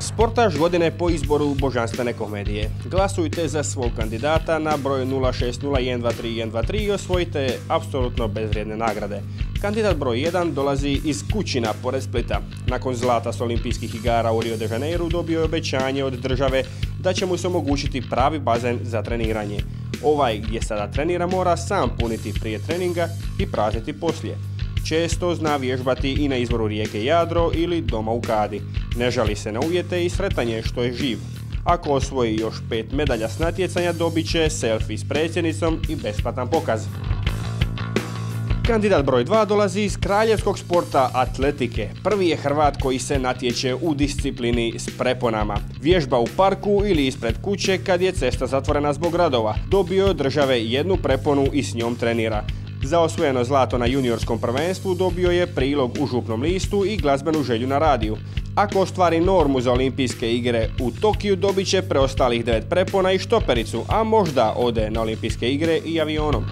Sportaš godine po izboru božanstvene komedije. Glasujte za svog kandidata na broj 060123123 i osvojite apsolutno bezvrijedne nagrade. Kandidat broj 1 dolazi iz Kućina pored Splita. Nakon zlata s olimpijskih igara u Rio de Janeiru dobio je obećanje od države da će mu se omogućiti pravi bazen za treniranje. Ovaj gdje sada trenira mora sam puniti prije treninga i prazniti poslije. Često zna vježbati i na izvoru rijeke Jadro ili doma u kadi. Ne žali se na uvjete i sretan je što je živ. Ako osvoji još 5 medalja s natjecanja, dobit će selfie s predsjednicom i besplatan pokaz. Kandidat broj 2 dolazi iz kraljevskog sporta atletike. Prvi je Hrvat koji se natječe u disciplini s preponama. Vježba u parku ili ispred kuće kad je cesta zatvorena zbog radova. Dobio je od države jednu preponu i s njom trenira. Za osvojeno zlato na juniorskom prvenstvu dobio je prilog u župnom listu i glazbenu želju na radiju. Ako ostvari normu za olimpijske igre u Tokiju, dobit će preostalih 9 prepona i štopericu, a možda ode na olimpijske igre i avionom.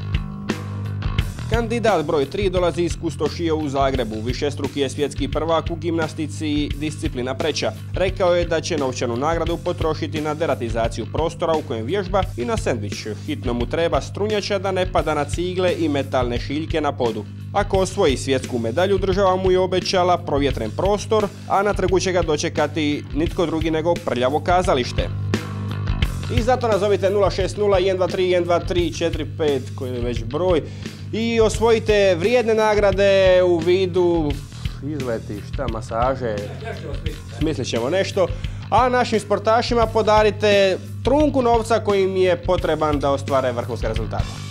Kandidat broj 3 dolazi iz Kustošije u Zagrebu. Višestruki je svjetski prvak u gimnastici disciplina preča. Rekao je da će novčanu nagradu potrošiti na deratizaciju prostora u kojem vježba i na sendvič. Hitno mu treba strunjača da ne pada na cigle i metalne šiljke na podu. Ako osvoji svjetsku medalju, država mu je obećala provjetren prostor, a na trgu će ga dočekati nitko drugi nego prljavo kazalište. I zato nazovite 06012312345 koji je već broj i osvojite vrijedne nagrade u vidu izletišta, masaže, smislit ćemo nešto, a našim sportašima podarite trunku novca koji im je potreban da ostvare vrhunske rezultate.